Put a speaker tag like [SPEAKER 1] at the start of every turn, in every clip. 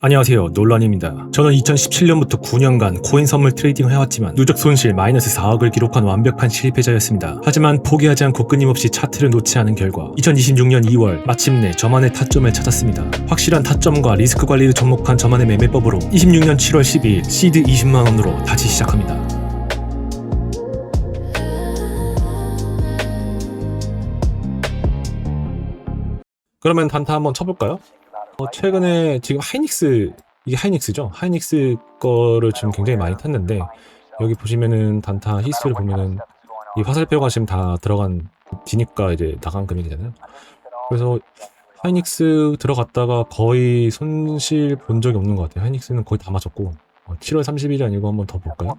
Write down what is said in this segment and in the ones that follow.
[SPEAKER 1] 안녕하세요, 논란입니다. 저는 2017년부터 9년간 코인 선물 트레이딩을 해왔지만 누적 손실 마이너스 4억을 기록한 완벽한 실패자였습니다. 하지만 포기하지 않고 끊임없이 차트를 놓지 않은 결과 2026년 2월 마침내 저만의 타점을 찾았습니다. 확실한 타점과 리스크 관리를 접목한 저만의 매매법으로 26년 7월 12일 시드 20만원으로 다시 시작합니다. 그러면 단타 한번 쳐볼까요? 최근에 지금 하이닉스, 이게 하이닉스죠? 하이닉스 거를 지금 굉장히 많이 탔는데, 여기 보시면은 단타 히스토리 보면은 이 화살표가 지금 다 들어간 뒤니까 이제 나간 금액이잖아요. 그래서 하이닉스 들어갔다가 거의 손실 본 적이 없는 것 같아요. 하이닉스는 거의 다 맞췄고, 7월 30일이 아니고 한번 더 볼까요?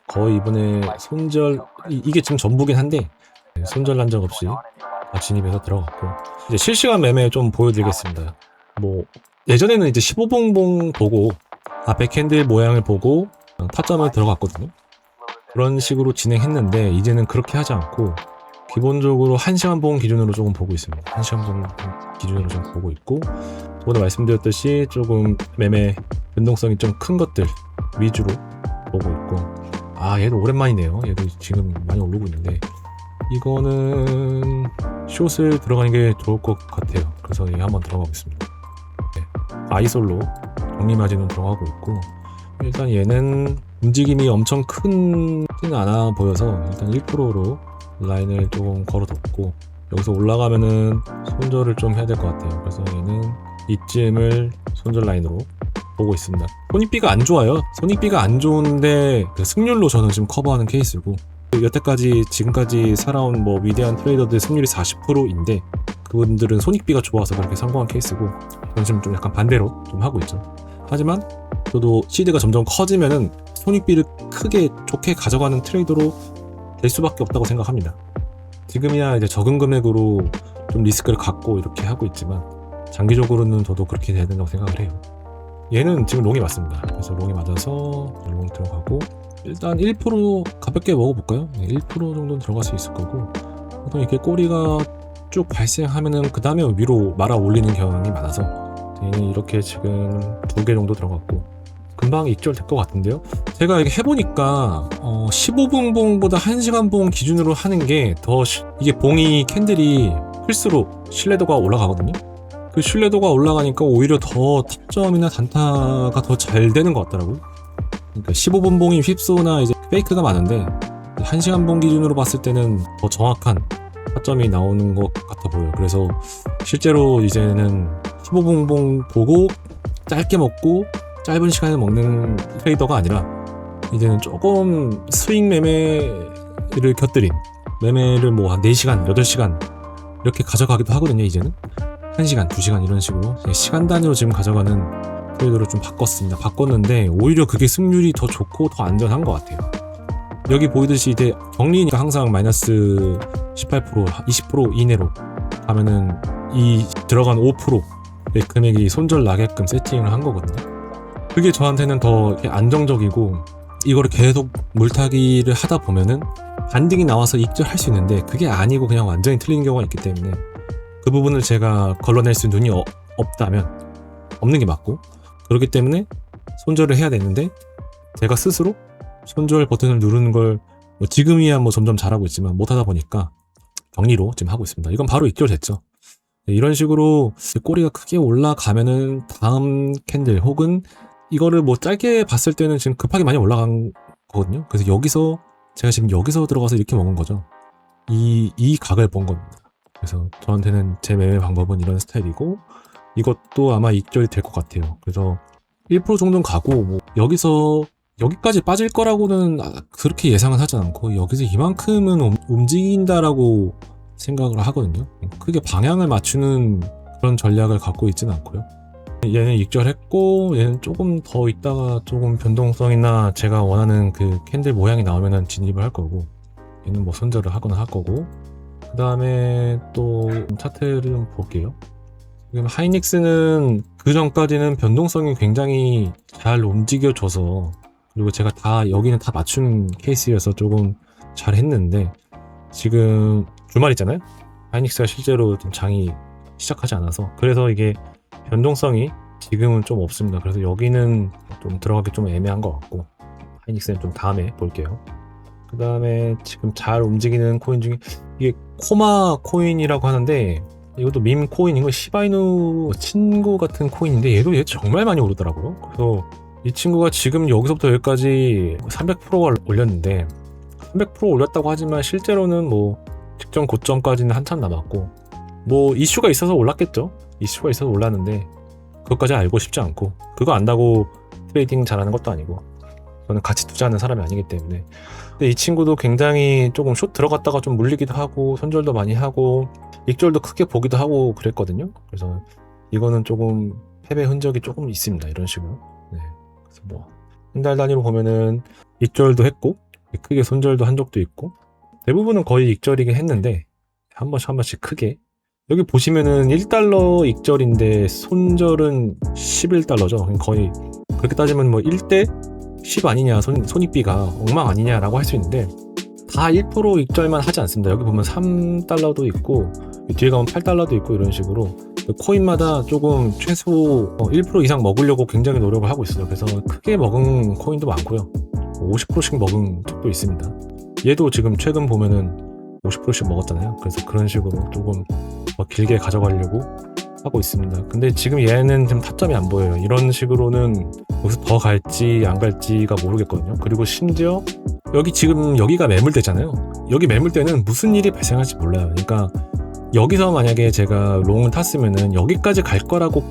[SPEAKER 1] 거의 이번에 손절, 이게 지금 전부긴 한데, 손절 난 적 없이 다 진입해서 들어갔고, 이제 실시간 매매 좀 보여드리겠습니다. 예전에는 이제 15봉봉 보고 앞에 캔들 모양을 보고 타점을 들어갔거든요. 그런 식으로 진행했는데 이제는 그렇게 하지 않고 기본적으로 1시간 봉 기준으로 조금 보고 있습니다. 1시간 봉 기준으로 좀 보고 있고, 저번에 말씀드렸듯이 조금 매매 변동성이 좀 큰 것들 위주로 보고 있고, 얘도 오랜만이네요. 얘도 지금 많이 오르고 있는데, 이거는 숏을 들어가는 게 좋을 것 같아요. 그래서 얘 한번 들어가보겠습니다. 아이솔로 정리 마진은 들어가고 있고, 일단 얘는 움직임이 엄청 크지는 않아 보여서 일단 1%로 라인을 조금 걸어뒀고, 여기서 올라가면은 손절을 좀 해야 될 것 같아요. 그래서 얘는 이쯤을 손절 라인으로 보고 있습니다. 손익비가 안 좋아요. 손익비가 안 좋은데 승률로 저는 지금 커버하는 케이스고, 여태까지 지금까지 살아온 위대한 트레이더들 승률이 40%인데 그분들은 손익비가 좋아서 그렇게 성공한 케이스고, 저는 지금 좀 약간 반대로 좀 하고 있죠. 하지만 저도 시드가 점점 커지면은 손익비를 크게 좋게 가져가는 트레이더로 될 수밖에 없다고 생각합니다. 지금이야 이제 적은 금액으로 좀 리스크를 갖고 이렇게 하고 있지만 장기적으로는 저도 그렇게 돼야 된다고 생각을 해요. 얘는 지금 롱이 맞습니다. 그래서 롱이 맞아서 롱 들어가고, 일단 1% 가볍게 먹어볼까요? 1% 정도는 들어갈 수 있을 거고, 보통 이렇게 꼬리가 쭉 발생하면은 그 다음에 위로 말아 올리는 경향이 많아서 얘는 이렇게 지금 2개 정도 들어갔고 금방 익절될 것 같은데요. 제가 이게 해보니까 15분 봉보다 1시간 봉 기준으로 하는 게 더 이게 봉이 캔들이 클수록 신뢰도가 올라가거든요. 그 신뢰도가 올라가니까 오히려 더 타점이나 단타가 더 잘 되는 것 같더라고요. 그러니까 15분 봉이 휩소나 이제 페이크가 많은데 1시간 봉 기준으로 봤을 때는 더 정확한 타점이 나오는 것 같아 보여요. 그래서 실제로 이제는 15분 봉 보고 짧게 먹고 짧은 시간에 먹는 트레이더가 아니라 이제는 조금 스윙 매매를 곁들인 매매를 한 4시간, 8시간 이렇게 가져가기도 하거든요. 이제는 1시간, 2시간 이런 식으로 시간 단위로 지금 가져가는 트레이더를 좀 바꿨습니다. 바꿨는데 오히려 그게 승률이 더 좋고 더 안전한 것 같아요. 여기 보이듯이 이제 격리니까 항상 마이너스 18%, 20% 이내로 가면은 이 들어간 5%의 금액이 손절 나게끔 세팅을 한 거거든요. 그게 저한테는 더 이렇게 안정적이고, 이거를 계속 물타기를 하다 보면은 반등이 나와서 익절할 수 있는데 그게 아니고 그냥 완전히 틀린 경우가 있기 때문에 그 부분을 제가 걸러낼 수 눈이 없다면 없는 게 맞고, 그렇기 때문에 손절을 해야 되는데 제가 스스로 손절 버튼을 누르는 걸 지금이야 점점 잘하고 있지만 못하다 보니까 격리로 지금 하고 있습니다. 이건 바로 익절됐죠. 이런 식으로 꼬리가 크게 올라가면은 다음 캔들 혹은 이거를 짧게 봤을 때는 지금 급하게 많이 올라간 거거든요. 그래서 제가 지금 여기서 들어가서 이렇게 먹은 거죠. 이 각을 본 겁니다. 그래서 저한테는 제 매매 방법은 이런 스타일이고, 이것도 아마 익절이 될 것 같아요. 그래서 1% 정도는 가고, 여기까지 빠질 거라고는 그렇게 예상은 하지 않고, 여기서 이만큼은 움직인다라고 생각을 하거든요. 크게 방향을 맞추는 그런 전략을 갖고 있지는 않고요. 얘는 익절했고, 얘는 조금 더 있다가 조금 변동성이나 제가 원하는 그 캔들 모양이 나오면은 진입을 할 거고, 얘는 손절을 하거나 할 거고, 그 다음에 또 차트를 좀 볼게요. 지금 하이닉스는 그 전까지는 변동성이 굉장히 잘 움직여줘서, 그리고 제가 여기는 다 맞춘 케이스여서 조금 잘 했는데, 지금 주말 있잖아요? 하이닉스가 실제로 좀 장이 시작하지 않아서, 그래서 이게 변동성이 지금은 좀 없습니다. 그래서 여기는 좀 들어가기 좀 애매한 것 같고, 하이닉스는 좀 다음에 볼게요. 그 다음에 지금 잘 움직이는 코인 중에 이게 코마 코인이라고 하는데, 이것도 밈 코인인 거 시바이누 친구 같은 코인인데 얘 정말 많이 오르더라고요. 그래서 이 친구가 지금 여기서부터 여기까지 300%가 올렸는데 300% 올렸다고 하지만 실제로는 뭐 직전 고점까지는 한참 남았고, 뭐 이슈가 있어서 올랐겠죠. 이슈가 있어서 올랐는데 그것까지 알고 싶지 않고, 그거 안다고 트레이딩 잘하는 것도 아니고, 저는 같이 투자하는 사람이 아니기 때문에. 근데 이 친구도 굉장히 조금 숏 들어갔다가 좀 물리기도 하고 손절도 많이 하고 익절도 크게 보기도 하고 그랬거든요. 그래서 이거는 조금 패배 흔적이 조금 있습니다. 이런 식으로. 네. 그래서 뭐 한 달 단위로 보면은 익절도 했고 크게 손절도 한 적도 있고, 대부분은 거의 익절이긴 했는데 한 번씩 크게. 여기 보시면은 1달러 익절인데 손절은 11달러죠. 거의 그렇게 따지면 뭐 1대 10 아니냐, 손익비가 엉망 아니냐라고 할 수 있는데 다 1% 익절만 하지 않습니다. 여기 보면 3달러도 있고 뒤에 가면 8달러도 있고 이런 식으로 코인마다 조금 최소 1% 이상 먹으려고 굉장히 노력을 하고 있어요. 그래서 크게 먹은 코인도 많고요. 50%씩 먹은 쪽도 있습니다. 얘도 지금 최근 보면은 50%씩 먹었잖아요. 그래서 그런 식으로 조금 더 길게 가져가려고 하고 있습니다. 근데 지금 얘는 좀 타점이 안 보여요. 이런 식으로는 여기서 더 갈지 안 갈지가 모르겠거든요. 그리고 심지어 여기 지금 여기가 매물대잖아요. 여기 매물대는 무슨 일이 발생할지 몰라요. 그러니까 여기서 만약에 제가 롱을 탔으면은 여기까지 갈 거라고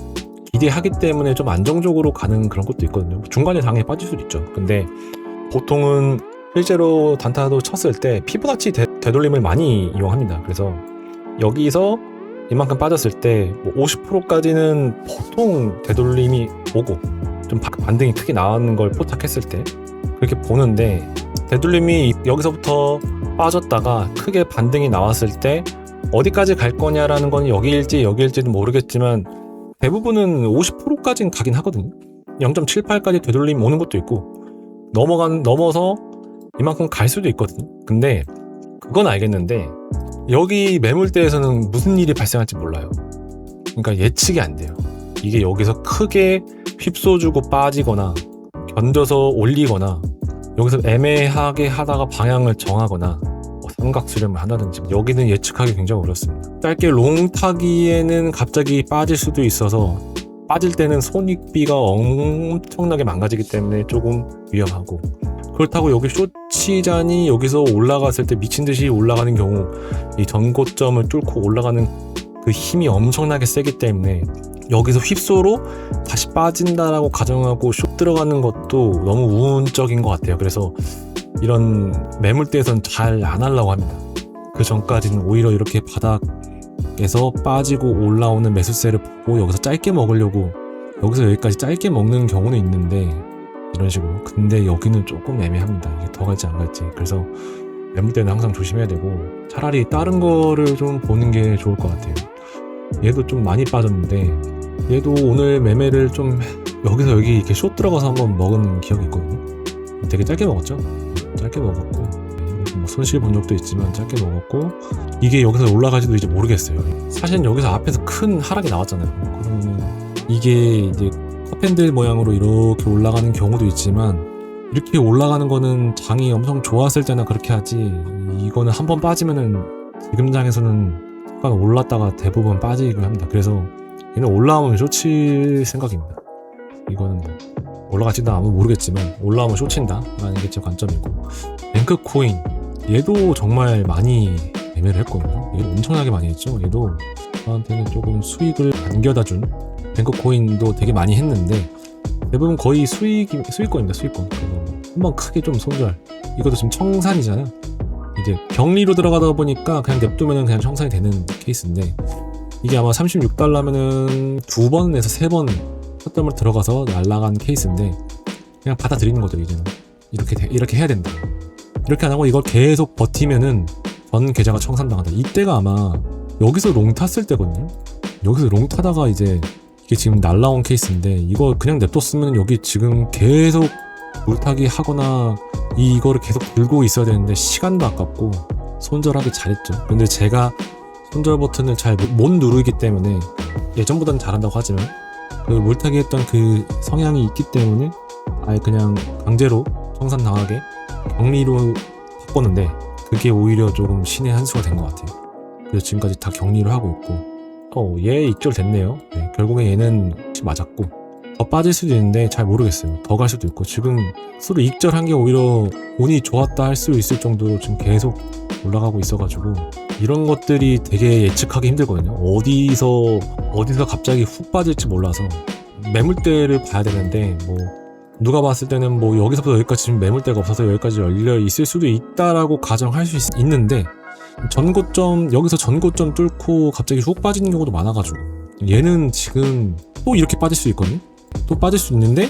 [SPEAKER 1] 기대하기 때문에 좀 안정적으로 가는 그런 것도 있거든요. 중간에 당연히 빠질 수도 있죠. 근데 보통은 실제로 단타도 쳤을 때 피보나치 되돌림을 많이 이용합니다. 그래서 여기서 이만큼 빠졌을 때 50%까지는 보통 되돌림이 오고 좀 반등이 크게 나오는 걸 포착했을 때 그렇게 보는데, 되돌림이 여기서부터 빠졌다가 크게 반등이 나왔을 때 어디까지 갈 거냐라는 건 여기일지는 모르겠지만 대부분은 50%까지는 가긴 하거든요. 0.78까지 되돌림 오는 것도 있고 넘어서 이만큼 갈 수도 있거든요. 근데 그건 알겠는데 여기 매물대에서는 무슨 일이 발생할지 몰라요. 그러니까 예측이 안 돼요. 이게 여기서 크게 휩써주고 빠지거나 견뎌서 올리거나 여기서 애매하게 하다가 방향을 정하거나 삼각 수렴을 한다든지, 여기는 예측하기 굉장히 어렵습니다. 짧게 롱 타기에는 갑자기 빠질 수도 있어서 빠질 때는 손익비가 엄청나게 망가지기 때문에 조금 위험하고, 그렇다고 여기 숏시잔이 여기서 올라갔을 때 미친듯이 올라가는 경우 이 전고점을 뚫고 올라가는 그 힘이 엄청나게 세기 때문에 여기서 휩소로 다시 빠진다라고 가정하고 숏 들어가는 것도 너무 우운적인 것 같아요. 그래서 이런 매물대에서는 잘 안 하려고 합니다. 그 전까지는 오히려 이렇게 바닥에서 빠지고 올라오는 매수세를 보고 여기서 짧게 먹으려고 여기서 여기까지 짧게 먹는 경우는 있는데 이런 식으로. 근데 여기는 조금 애매합니다. 이게 더 갈지 안 갈지. 그래서 매물대는 항상 조심해야 되고 차라리 다른 거를 좀 보는 게 좋을 것 같아요. 얘도 좀 많이 빠졌는데 얘도 오늘 매매를 좀 여기서 여기 이렇게 숏 들어가서 한번 먹은 기억이 있거든요. 되게 짧게 먹었죠. 짧게 먹었고 뭐 손실 본 적도 있지만 짧게 먹었고, 이게 여기서 올라가지도 이제 모르겠어요. 사실 여기서 앞에서 큰 하락이 나왔잖아요. 그러면 이게 이제 컵핸들 모양으로 이렇게 올라가는 경우도 있지만 이렇게 올라가는 거는 장이 엄청 좋았을 때나 그렇게 하지, 이거는 한번 빠지면은 지금 장에서는 약간 올랐다가 대부분 빠지기도 합니다. 그래서 얘는 올라오면 숏칠 생각입니다. 이거는 뭐 올라갈지도 아무 모르겠지만 올라오면 숏친다 라는 게 제 관점이고, 뱅크코인 얘도 정말 많이 매매를 했거든요. 얘도 엄청나게 많이 했죠. 얘도 저한테는 조금 수익을 안겨다준 뱅크코인도 되게 많이 했는데 대부분 거의 수익권입니다. 수익권. 한번 크게 좀 손절. 이것도 지금 청산이잖아요. 이제 격리로 들어가다 보니까 그냥 냅두면 그냥 청산이 되는 케이스인데, 이게 아마 36달러면은 2번에서 3번 샷점을 들어가서 날아간 케이스인데 그냥 받아들이는 거죠. 이제는 이렇게 해야 된다. 이렇게 안 하고 이걸 계속 버티면은 전 계좌가 청산당한다. 이때가 아마 여기서 롱 탔을 때거든요. 여기서 롱 타다가 이제 이게 지금 날라온 케이스인데, 이거 그냥 냅뒀으면 여기 지금 계속 물타기 하거나 이거를 계속 들고 있어야 되는데 시간도 아깝고 손절하기 잘했죠. 근데 제가 손절 버튼을 잘 못 누르기 때문에, 예전보다는 잘한다고 하지만 그 물타기 했던 그 성향이 있기 때문에 아예 그냥 강제로 청산당하게 격리로 바꿨는데 그게 오히려 조금 신의 한 수가 된 것 같아요. 그래서 지금까지 다 격리를 하고 있고 얘 익절 됐네요. 네, 결국에 얘는 맞았고 더 빠질 수도 있는데 잘 모르겠어요. 더 갈 수도 있고 지금 서로 익절한 게 오히려 운이 좋았다 할 수 있을 정도로 지금 계속 올라가고 있어가지고 이런 것들이 되게 예측하기 힘들거든요. 어디서 갑자기 훅 빠질지 몰라서 매물대를 봐야 되는데 뭐 누가 봤을 때는 뭐 여기서부터 여기까지 지금 매물대가 없어서 여기까지 열려 있을 수도 있다라고 가정할 수 있는데 전고점 여기서 전고점 뚫고 갑자기 훅 빠지는 경우도 많아가지고 얘는 지금 또 이렇게 빠질 수 있거든요. 또 빠질 수 있는데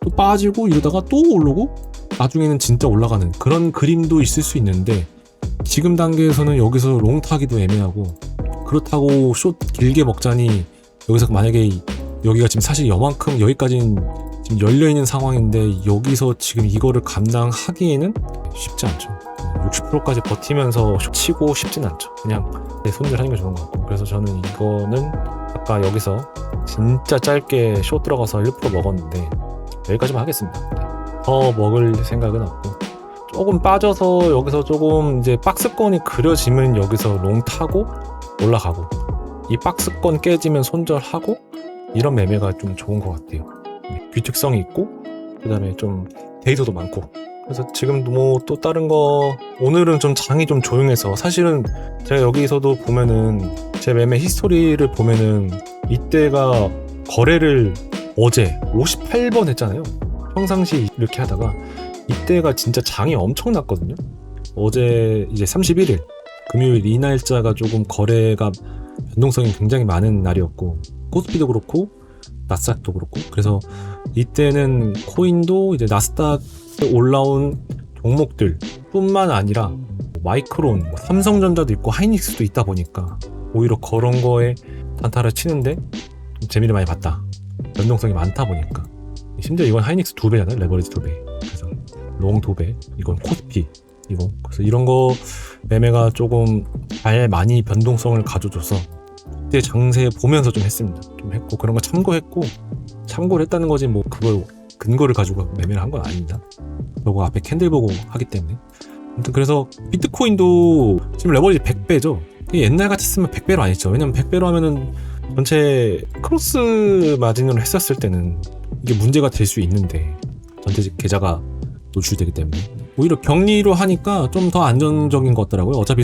[SPEAKER 1] 또 빠지고 이러다가 또 오르고 나중에는 진짜 올라가는 그런 그림도 있을 수 있는데 지금 단계에서는 여기서 롱 타기도 애매하고 그렇다고 숏 길게 먹자니 여기서 만약에 여기가 지금 사실 요만큼 여기까지는 지금 열려있는 상황인데 여기서 지금 이거를 감당하기에는 쉽지 않죠. 60%까지 버티면서 치고 싶진 않죠. 그냥 내 손질하는 게 좋은 것 같고 그래서 저는 이거는 아까 여기서 진짜 짧게 숏 들어가서 1% 먹었는데 여기까지만 하겠습니다. 더 먹을 생각은 없고 조금 빠져서 여기서 조금 이제 박스권이 그려지면 여기서 롱 타고 올라가고 이 박스권 깨지면 손절하고 이런 매매가 좀 좋은 것 같아요. 규칙성이 있고 그 다음에 좀 데이터도 많고 그래서 지금도 뭐 또 다른 거 오늘은 좀 장이 좀 조용해서 사실은 제가 여기서도 보면은 제 매매 히스토리를 보면은 이때가 거래를 어제 58번 했잖아요. 평상시 이렇게 하다가 이때가 진짜 장이 엄청 났거든요. 어제 이제 31일 금요일 이 날짜가 조금 거래가 변동성이 굉장히 많은 날이었고 코스피도 그렇고 나스닥도 그렇고 그래서 이때는 코인도 이제 나스닥에 올라온 종목들 뿐만 아니라 마이크론, 삼성전자도 있고 하이닉스도 있다 보니까 오히려 그런 거에 단타를 치는데 좀 재미를 많이 봤다. 변동성이 많다 보니까 심지어 이건 하이닉스 2배잖아요. 레버리지 2배. 그래서 롱 2배, 이건 코스피 이거. 그래서 이런 거 매매가 조금 잘 많이 변동성을 가져줘서 그때 장세 보면서 좀 했습니다. 좀 했고 그런 거 참고를 했다는 거지 뭐 그걸 근거를 가지고 매매를 한 건 아닙니다. 그리고 앞에 캔들 보고 하기 때문에. 아무튼 그래서 비트코인도 지금 레버리지 100배죠. 옛날 같이 쓰면 100배로 안 했죠. 왜냐면 100배로 하면은 전체 크로스 마진으로 했었을 때는 이게 문제가 될 수 있는데 전체 계좌가 노출되기 때문에 오히려 격리로 하니까 좀 더 안정적인 것 같더라고요. 어차피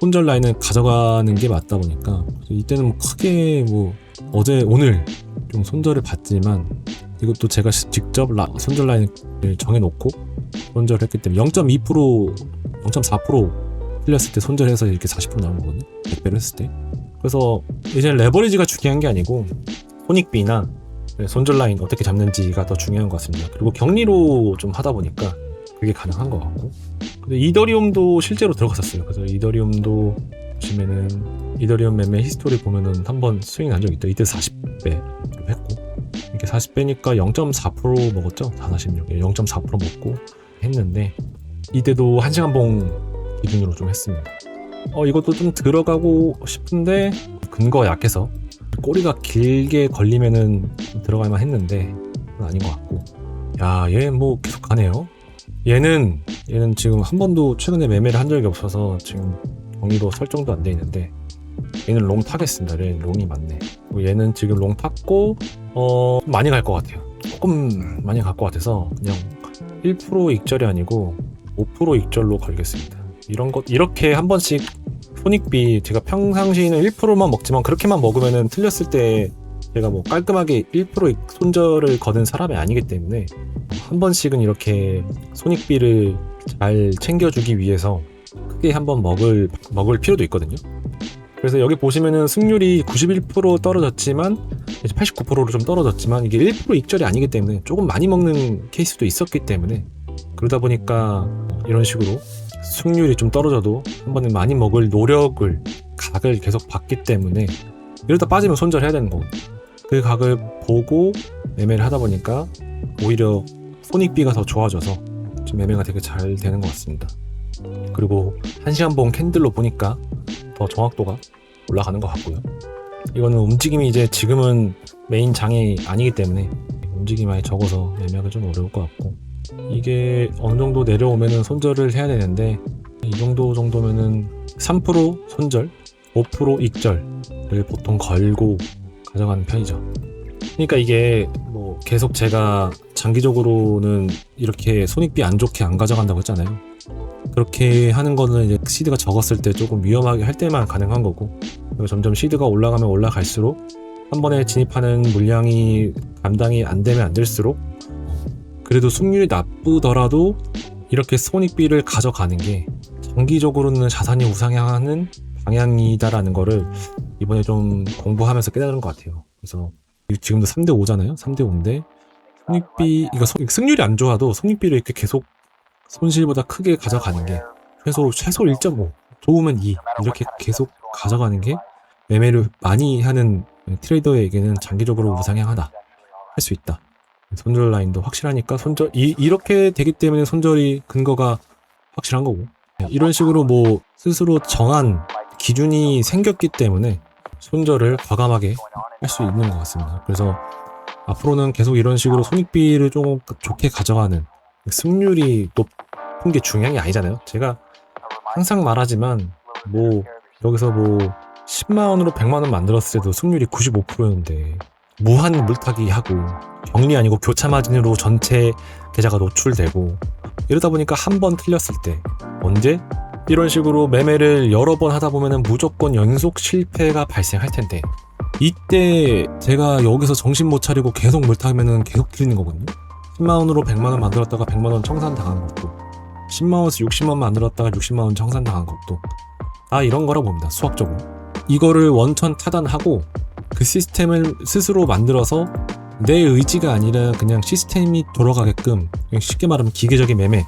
[SPEAKER 1] 손절 라인을 가져가는 게 맞다 보니까 이때는 뭐 크게 뭐 어제 오늘 좀 손절을 받지만 이것도 제가 직접 손절 라인을 정해놓고 손절을 했기 때문에 0.2% 0.4% 틀렸을 때 손절해서 이렇게 40% 나온 거거든요. 100배를 했을 때. 그래서 이제 레버리지가 중요한 게 아니고 손익비나 손절 라인 어떻게 잡는지가 더 중요한 것 같습니다. 그리고 격리로 좀 하다 보니까 그게 가능한 것 같고. 근데 이더리움도 실제로 들어갔었어요. 그래서 이더리움도 보시면은 이더리움 매매 히스토리 보면은 한번 스윙 난 적이 있다. 이때 40배 했고 이렇게 40배니까 0.4% 먹었죠. 446에 0.4% 먹고 했는데 이때도 1시간 봉 기준으로 좀 했습니다. 이것도 좀 들어가고 싶은데 근거가 약해서 꼬리가 길게 걸리면은 들어갈만 했는데 그건 아닌 것 같고. 야, 얘 뭐 계속 가네요. 얘는 지금 한 번도 최근에 매매를 한 적이 없어서 지금 정리도 설정도 안 돼 있는데 얘는 롱 타겠습니다. 얘는 롱이 맞네. 얘는 지금 롱 탔고 많이 갈 것 같아요. 조금 많이 갈 것 같아서 그냥 1% 익절이 아니고 5% 익절로 걸겠습니다. 이런 것 이렇게 한 번씩 손익비 제가 평상시에는 1%만 먹지만 그렇게만 먹으면은 틀렸을 때 제가 뭐 깔끔하게 1% 손절을 거는 사람이 아니기 때문에 한 번씩은 이렇게 손익비를 잘 챙겨주기 위해서 크게 한번 먹을 필요도 있거든요. 그래서 여기 보시면은 승률이 91% 떨어졌지만 이제 89%로 좀 떨어졌지만 이게 1% 익절이 아니기 때문에 조금 많이 먹는 케이스도 있었기 때문에 그러다 보니까 이런 식으로 승률이 좀 떨어져도 한 번에 많이 먹을 각을 계속 봤기 때문에 이러다 빠지면 손절해야 되는 거고 그 각을 보고 매매를 하다 보니까 오히려 손익비가 더 좋아져서 지금 매매가 되게 잘 되는 것 같습니다. 그리고 1시간 봉 캔들로 보니까 더 정확도가 올라가는 것 같고요. 이거는 움직임이 이제 지금은 메인 장이 아니기 때문에 움직임이 많이 적어서 매매하기 좀 어려울 것 같고, 이게 어느 정도 내려오면은 손절을 해야 되는데 이 정도면은 3% 손절, 5% 익절을 보통 걸고 가져가는 편이죠. 그러니까 이게 뭐 계속 제가 장기적으로는 이렇게 손익비 안 좋게 안 가져간다고 했잖아요. 그렇게 하는 거는 이제 시드가 적었을 때 조금 위험하게 할 때만 가능한 거고, 그리고 점점 시드가 올라가면 올라갈수록 한 번에 진입하는 물량이 감당이 안 되면 안 될수록 그래도 수익률이 나쁘더라도 이렇게 손익비를 가져가는 게 장기적으로는 자산이 우상향하는 방향이다라는 거를 이번에 좀 공부하면서 깨달은 것 같아요. 그래서 지금도 3대5잖아요. 3대5인데 손익비, 이거 승률이 안 좋아도 손익비를 이렇게 계속 손실보다 크게 가져가는 게 최소 1.5, 좋으면 2 이렇게 계속 가져가는 게 매매를 많이 하는 트레이더에게는 장기적으로 우상향하다 할 수 있다. 손절 라인도 확실하니까 이렇게 되기 때문에 손절이 근거가 확실한 거고, 이런 식으로 뭐 스스로 정한 기준이 생겼기 때문에 손절을 과감하게 할 수 있는 것 같습니다. 그래서 앞으로는 계속 이런 식으로 손익비를 조금 좋게 가져가는, 승률이 높은 게 중요한 게 아니잖아요. 제가 항상 말하지만 뭐 여기서 뭐 10만원으로 100만원 만들었을 때도 승률이 95%였는데 무한 물타기 하고 격리 아니고 교차 마진으로 전체 계좌가 노출되고 이러다 보니까 한 번 틀렸을 때, 언제? 이런 식으로 매매를 여러 번 하다 보면은 무조건 연속 실패가 발생할 텐데, 이때 제가 여기서 정신 못 차리고 계속 물타기면은 계속 틀리는 거거든요. 10만원으로 100만원 만들었다가 100만원 청산 당한 것도, 10만원에서 60만원 만들었다가 60만원 청산 당한 것도 다 이런 거라 봅니다. 수학적으로 이거를 원천 타단하고 그 시스템을 스스로 만들어서 내 의지가 아니라 그냥 시스템이 돌아가게끔, 쉽게 말하면 기계적인 매매를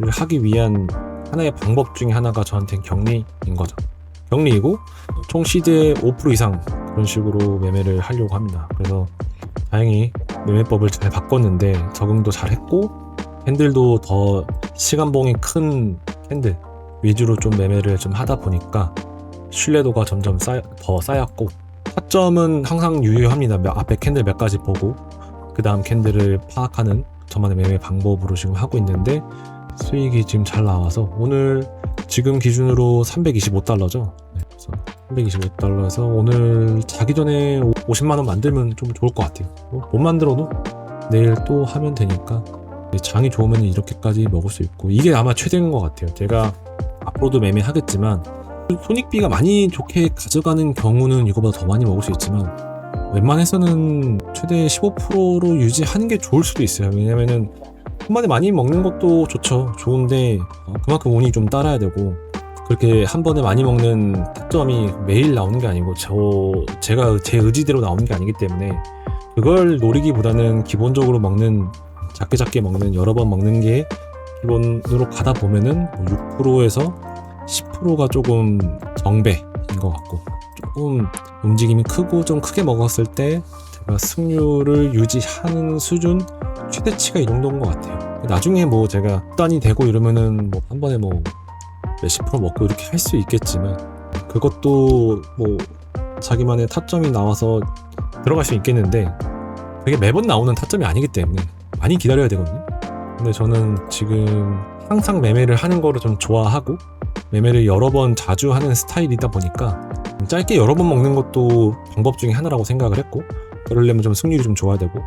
[SPEAKER 1] 하기 위한 하나의 방법 중에 하나가 저한테는 격리인 거죠. 격리이고 총 시드의 5% 이상 그런 식으로 매매를 하려고 합니다. 그래서 다행히 매매법을 잘 바꿨는데 적응도 잘 했고, 캔들도 더 시간봉이 큰 캔들 위주로 좀 매매를 좀 하다 보니까 신뢰도가 점점 더 쌓였고, 타점은 항상 유효합니다. 앞에 캔들 몇 가지 보고 그 다음 캔들을 파악하는 저만의 매매 방법으로 지금 하고 있는데, 수익이 지금 잘 나와서 오늘 지금 기준으로 $325죠. 그래서 $325에서 오늘 자기 전에 50만원 만들면 좀 좋을 것 같아요. 못 만들어도 내일 또 하면 되니까 장이 좋으면 이렇게까지 먹을 수 있고, 이게 아마 최대인 것 같아요. 제가 앞으로도 매매하겠지만 손익비가 많이 좋게 가져가는 경우는 이거보다 더 많이 먹을 수 있지만 웬만해서는 최대 15%로 유지하는 게 좋을 수도 있어요. 왜냐면은 한 번에 많이 먹는 것도 좋은데 그만큼 운이 좀 따라야 되고, 그렇게 한 번에 많이 먹는 타점이 매일 나오는 게 아니고 제가 제 의지대로 나오는 게 아니기 때문에 그걸 노리기보다는 기본적으로 먹는, 작게 먹는, 여러 번 먹는 게 기본으로 가다 보면은 6%에서 10%가 조금 정배인 것 같고, 조금 움직임이 크고 좀 크게 먹었을 때 제가 승률을 유지하는 수준 최대치가 이 정도인 것 같아요. 나중에 뭐 제가 단이 되고 이러면은 뭐 한 번에 뭐 몇십 프로 먹고 이렇게 할 수 있겠지만, 그것도 뭐 자기만의 타점이 나와서 들어갈 수 있겠는데 그게 매번 나오는 타점이 아니기 때문에 많이 기다려야 되거든요. 근데 저는 지금 항상 매매를 하는 거를 좀 좋아하고 매매를 여러 번 자주 하는 스타일이다 보니까 짧게 여러 번 먹는 것도 방법 중에 하나라고 생각을 했고, 그러려면 좀 승률이 좀 좋아야 되고,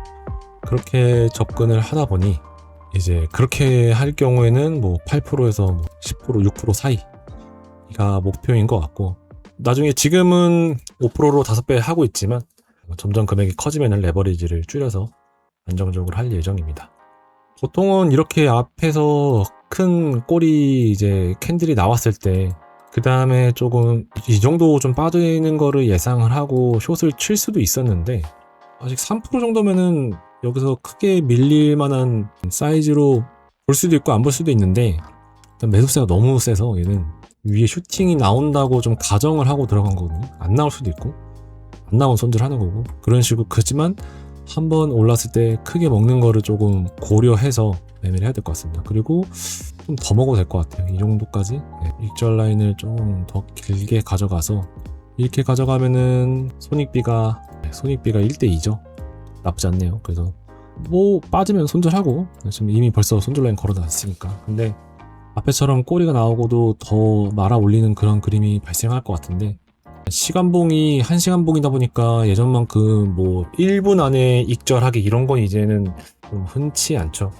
[SPEAKER 1] 그렇게 접근을 하다 보니 이제 그렇게 할 경우에는 뭐 8%에서 뭐 10%, 6% 사이가 목표인 것 같고, 나중에 지금은 5%로 5배 하고 있지만 점점 금액이 커지면 레버리지를 줄여서 안정적으로 할 예정입니다. 보통은 이렇게 앞에서 큰 꼬리 이제 캔들이 나왔을 때 그 다음에 조금 이 정도 좀 빠지는 거를 예상을 하고 숏을 칠 수도 있었는데, 아직 3% 정도면은 여기서 크게 밀릴 만한 사이즈로 볼 수도 있고 안 볼 수도 있는데, 일단 매수세가 너무 세서 얘는 위에 슈팅이 나온다고 좀 가정을 하고 들어간 거거든요. 안 나올 수도 있고 안 나온 손질하는 거고, 그런 식으로. 그렇지만 한번 올랐을 때 크게 먹는 거를 조금 고려해서 매매를 해야 될 것 같습니다. 그리고 좀 더 먹어도 될 것 같아요. 이 정도까지 익절 라인을 좀 더 길게 가져가서 이렇게 가져가면은 손익비가 1대2죠. 나쁘지 않네요. 그래서 뭐 빠지면 손절하고, 지금 이미 벌써 손절 라인 걸어놨으니까. 근데 앞에처럼 꼬리가 나오고도 더 말아 올리는 그런 그림이 발생할 것 같은데, 시간봉이 1시간봉이다 보니까 예전만큼 뭐 1분 안에 익절하기 이런 건 이제는 좀 흔치 않죠.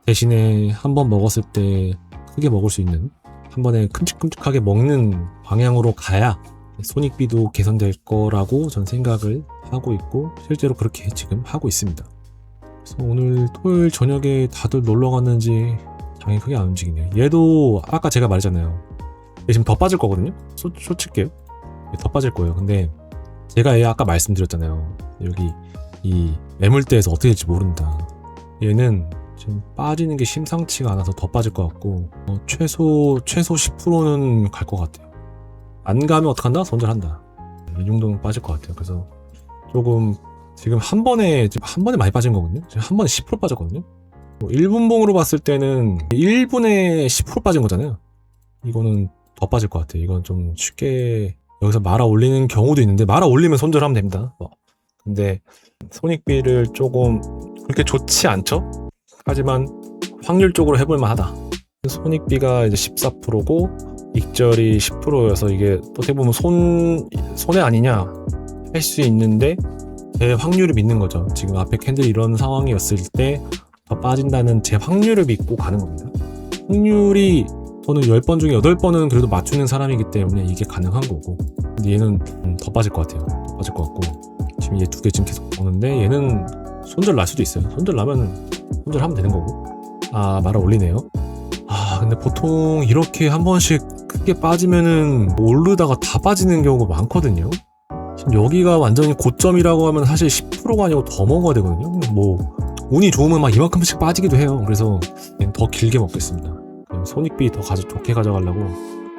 [SPEAKER 1] 대신에 한 번 먹었을 때 크게 먹을 수 있는, 한 번에 큼직큼직하게 먹는 방향으로 가야 손익비도 개선될 거라고 전 생각을 하고 있고, 실제로 그렇게 지금 하고 있습니다. 그래서 오늘 토요일 저녁에 다들 놀러 갔는지 장이 크게 안 움직이네요. 얘도 아까 제가 말했잖아요. 얘 지금 더 빠질 거거든요. 칠게요. 더 빠질 거예요. 근데 제가 얘 아까 말씀드렸잖아요. 여기 이 매물대에서 어떻게 될지 모른다. 얘는 지금 빠지는 게 심상치가 않아서 더 빠질 것 같고, 최소 10%는 갈 것 같아요. 안 가면 어떡한다? 손절한다. 이 정도는 빠질 것 같아요. 그래서 조금 지금 한 번에 많이 빠진 거거든요. 지금 한 번에 10% 빠졌거든요. 1분봉으로 봤을 때는 1분에 10% 빠진 거잖아요. 이거는 더 빠질 것 같아요. 이건 좀 쉽게 여기서 말아 올리는 경우도 있는데, 말아 올리면 손절하면 됩니다. 근데 손익비를 조금 그렇게 좋지 않죠? 하지만 확률적으로 해볼만 하다. 손익비가 이제 14%고 익절이 10%여서 이게 어떻게 보면 손해 아니냐 할 수 있는데, 제 확률을 믿는 거죠. 지금 앞에 캔들이 이런 상황이었을 때 더 빠진다는 제 확률을 믿고 가는 겁니다. 확률이 저는 10번 중에 8번은 그래도 맞추는 사람이기 때문에 이게 가능한 거고, 근데 얘는 더 빠질 것 같아요. 더 빠질 것 같고, 지금 얘 두 개 지금 계속 보는데 얘는 손절 날 수도 있어요. 손절 나면 손절하면 되는 거고. 말아 올리네요. 근데 보통 이렇게 한 번씩 크게 빠지면은 오르다가 다 빠지는 경우가 많거든요. 지금 여기가 완전히 고점이라고 하면 사실 10%가 아니고 더 먹어야 되거든요. 뭐 운이 좋으면 막 이만큼씩 빠지기도 해요. 그래서 더 길게 먹겠습니다. 손익비 더 좋게 가져가려고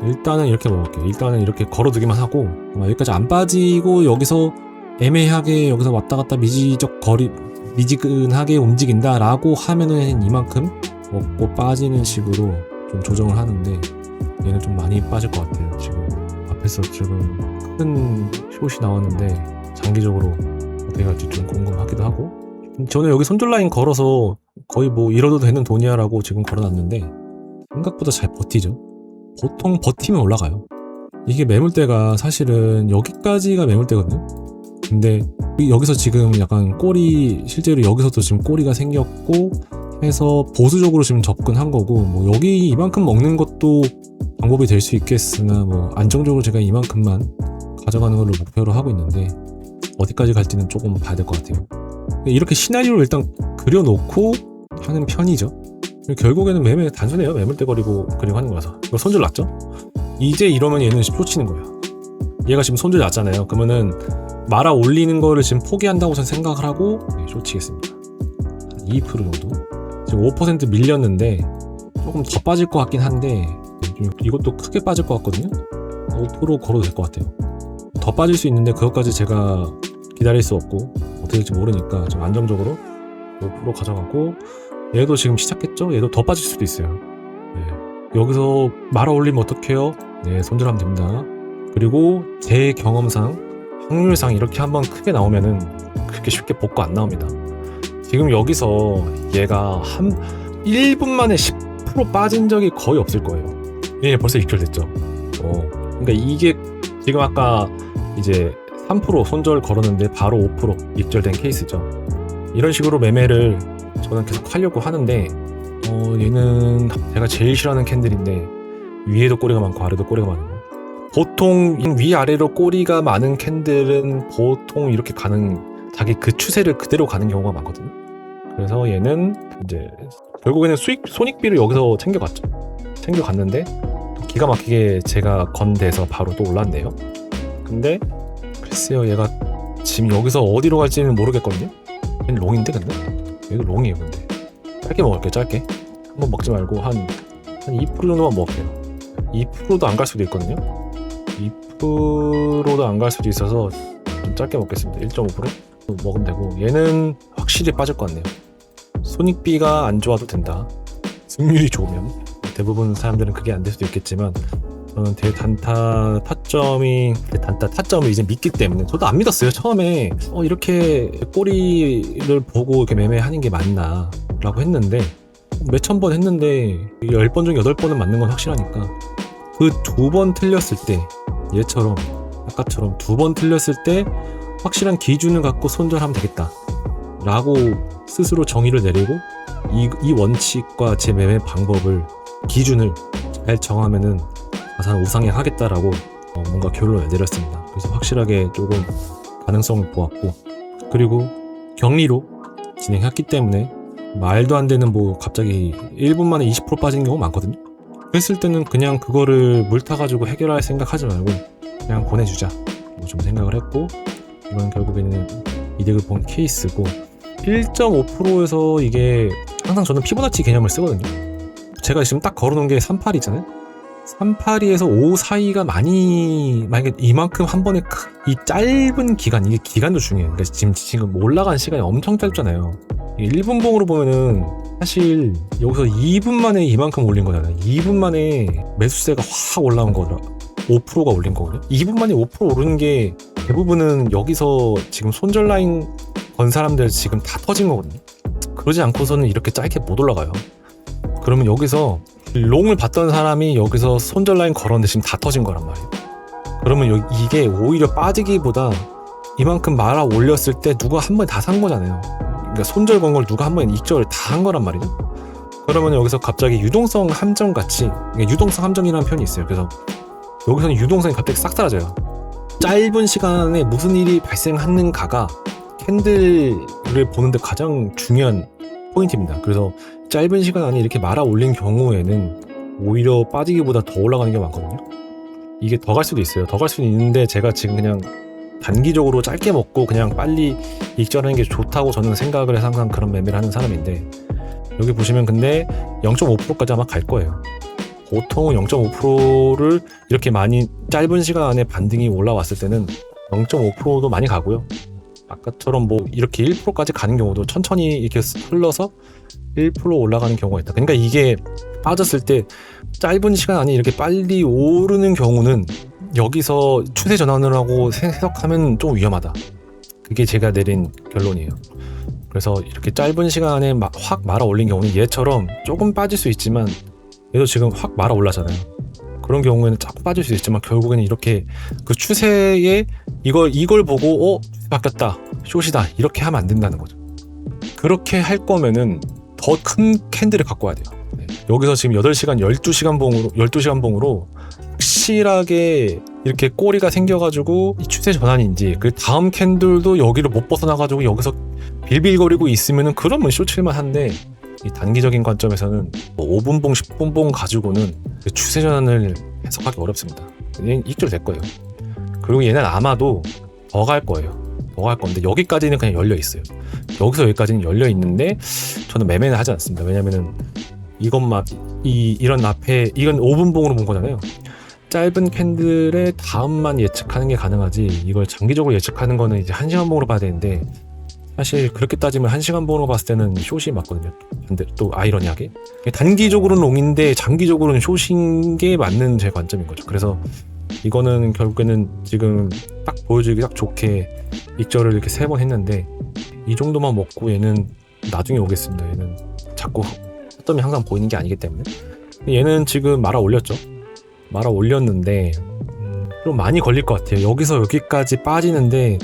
[SPEAKER 1] 일단은 이렇게 먹을게요. 일단은 이렇게 걸어두기만 하고, 여기까지 안 빠지고 여기서 애매하게 여기서 왔다 갔다 미지근하게 움직인다라고 하면은 이만큼 먹고 빠지는 식으로 좀 조정을 하는데, 얘는 좀 많이 빠질 것 같아요. 지금 앞에서 지금 큰 숏이 나왔는데 장기적으로 어떻게 갈지 좀 궁금하기도 하고, 저는 여기 손절 라인 걸어서 거의 뭐 잃어도 되는 돈이야라고 지금 걸어놨는데 생각보다 잘 버티죠. 보통 버티면 올라가요. 이게 매물대가 사실은 여기까지가 매물대거든요. 근데 여기서 지금 약간 실제로 여기서도 지금 꼬리가 생겼고 해서 보수적으로 지금 접근한 거고, 뭐 여기 이만큼 먹는 것도 방법이 될 수 있겠으나, 뭐 안정적으로 제가 이만큼만 가져가는 걸로 목표로 하고 있는데 어디까지 갈지는 조금 봐야 될 것 같아요. 이렇게 시나리오를 일단 그려놓고 하는 편이죠. 결국에는 매매 단순해요. 매물대거리고 그리고 하는 거라서. 이거 손절 났죠? 이제 이러면 얘는 숏치는 거예요. 얘가 지금 손절 났잖아요. 그러면은 말아 올리는 거를 지금 포기한다고 저는 생각을 하고 숏치겠습니다. 2% 정도. 지금 5% 밀렸는데 조금 더 빠질 것 같긴 한데, 이것도 크게 빠질 것 같거든요. 5% 걸어도 될 것 같아요. 더 빠질 수 있는데 그것까지 제가 기다릴 수 없고 어떻게 될지 모르니까 좀 안정적으로 5% 가져가고, 얘도 지금 시작했죠? 얘도 더 빠질 수도 있어요. 네. 여기서 말아 올리면 어떡해요? 네, 손절하면 됩니다. 그리고 제 경험상 확률상 이렇게 한번 크게 나오면은 그렇게 쉽게 복구 안 나옵니다. 지금 여기서 얘가 한 1분 만에 10% 빠진 적이 거의 없을 거예요. 얘 벌써 익절됐죠. 그러니까 이게 지금 아까 이제 3% 손절 걸었는데 바로 5% 익절된 케이스죠. 이런 식으로 매매를 저는 계속 하려고 하는데, 얘는 제가 제일 싫어하는 캔들인데 위에도 꼬리가 많고 아래도 꼬리가 많은 거. 보통 위아래로 꼬리가 많은 캔들은 보통 이렇게 가는, 자기 그 추세를 그대로 가는 경우가 많거든요. 그래서 얘는 이제 결국에는 손익비를 여기서 챙겨갔는데 기가 막히게 제가 건대서 바로 또 올랐네요. 근데 글쎄요, 얘가 지금 여기서 어디로 갈지는 모르겠거든요. 얘는 롱인데, 근데 얘도 롱이에요. 근데 짧게 먹을게요. 짧게 한번 먹지 말고 한 2% 정도만 먹을게요. 2%도 안 갈 수도 있거든요. 2%도 안 갈 수도 있어서 좀 짧게 먹겠습니다. 1.5% 먹으면 되고, 얘는 확실히 빠질 것 같네요. 손익비가 안 좋아도 된다. 승률이 좋으면. 대부분 사람들은 그게 안 될 수도 있겠지만 저는 대단타 타점을 이제 믿기 때문에 저도 안 믿었어요. 처음에 이렇게 꼬리를 보고 이렇게 매매하는 게 맞나 라고 했는데 몇천 번 했는데 10번 중 8번은 맞는 건 확실하니까 그 2번 틀렸을 때 얘처럼 아까처럼 2번 틀렸을 때 확실한 기준을 갖고 손절하면 되겠다 라고 스스로 정의를 내리고 이 원칙과 제 매매 방법을 기준을 잘 정하면은 자산 우상향 하겠다라고 뭔가 결론을 내렸습니다. 그래서 확실하게 조금 가능성을 보았고 그리고 격리로 진행했기 때문에 말도 안 되는 뭐 갑자기 1분 만에 20% 빠진 경우 많거든요. 그랬을 때는 그냥 그거를 물 타가지고 해결할 생각하지 말고 그냥 보내주자 뭐 좀 생각을 했고 이건 결국에는 이득을 본 케이스고 1.5%에서 이게 항상 저는 피보나치 개념을 쓰거든요. 제가 지금 딱 걸어놓은 게 38이잖아요. 38에서 5 사이가 만약에 이만큼 한 번에 이 짧은 기간, 이게 기간도 중요해요. 그러니까 지금 올라간 시간이 엄청 짧잖아요. 1분 봉으로 보면은 사실 여기서 2분 만에 이만큼 올린 거잖아요. 2분 만에 매수세가 확 올라온 거라 5%가 올린 거거든요. 2분 만에 5% 오르는 게 대부분은 여기서 지금 손절 라인 건 사람들 지금 다 터진 거거든요. 그러지 않고서는 이렇게 짧게 못 올라가요. 그러면 여기서 롱을 봤던 사람이 여기서 손절 라인 걸었는데 지금 다 터진 거란 말이에요. 그러면 이게 오히려 빠지기보다 이만큼 말아 올렸을 때 누가 한 번에 다 산 거잖아요. 그러니까 손절 건 걸 누가 한 번에 익절을 다 한 거란 말이죠. 그러면 여기서 갑자기 유동성 함정 같이, 유동성 함정이라는 표현이 있어요. 그래서 여기서는 유동성이 갑자기 싹 사라져요. 짧은 시간에 무슨 일이 발생하는가가 캔들을 보는데 가장 중요한 포인트입니다. 그래서 짧은 시간 안에 이렇게 말아 올린 경우에는 오히려 빠지기보다 더 올라가는 게 많거든요. 이게 더 갈 수도 있어요. 더 갈 수는 있는데 제가 지금 그냥 단기적으로 짧게 먹고 그냥 빨리 익절하는 게 좋다고 저는 생각을 해서 항상 그런 매매를 하는 사람인데 여기 보시면 근데 0.5%까지 아마 갈 거예요. 보통은 0.5%를 이렇게 많이 짧은 시간 안에 반등이 올라왔을 때는 0.5%도 많이 가고요. 아까처럼 뭐 이렇게 1%까지 가는 경우도 천천히 이렇게 흘러서 1% 올라가는 경우가 있다. 그러니까 이게 빠졌을 때 짧은 시간 안에 이렇게 빨리 오르는 경우는 여기서 추세 전환을 하고 해석하면 좀 위험하다. 그게 제가 내린 결론이에요. 그래서 이렇게 짧은 시간 안에 확 말아 올린 경우는 얘처럼 조금 빠질 수 있지만 얘도 지금 확 말아 올라잖아요. 그런 경우에는 자꾸 빠질 수 있지만 결국에는 이렇게 그 추세에 이걸 보고 추세 바뀌었다, 숏이다 이렇게 하면 안 된다는 거죠. 그렇게 할 거면은 더 큰 캔들을 갖고 와야 돼요. 네. 여기서 지금 8시간 12시간 봉으로 확실하게 이렇게 꼬리가 생겨가지고 이 추세 전환인지 그 다음 캔들도 여기를 못 벗어나가지고 여기서 빌빌거리고 있으면은 그러면 숏칠만 한데 이 단기적인 관점에서는 뭐 5분 봉, 10분 봉 가지고는 추세 전환을 해석하기 어렵습니다. 얘는 익절 될 거예요. 그리고 얘는 아마도 더 갈 거예요. 더 갈 건데 여기까지는 그냥 열려 있어요. 여기서 여기까지는 열려 있는데 저는 매매는 하지 않습니다. 왜냐면은 이건 5분 봉으로 본 거잖아요. 짧은 캔들의 다음만 예측하는 게 가능하지 이걸 장기적으로 예측하는 거는 이제 1시간 봉으로 봐야 되는데 사실 그렇게 따지면 1시간 봉으로 봤을 때는 숏이 맞거든요. 근데 또 아이러니하게 단기적으로는 롱인데 장기적으로는 숏인 게 맞는 제 관점인 거죠. 그래서 이거는 결국에는 지금 딱 보여주기 딱 좋게 익절을 이렇게 3번 했는데 이 정도만 먹고 얘는 나중에 오겠습니다. 얘는 자꾸 허점이 항상 보이는 게 아니기 때문에 얘는 지금 말아 올렸죠. 말아 올렸는데 좀 많이 걸릴 것 같아요. 여기서 여기까지 빠지는데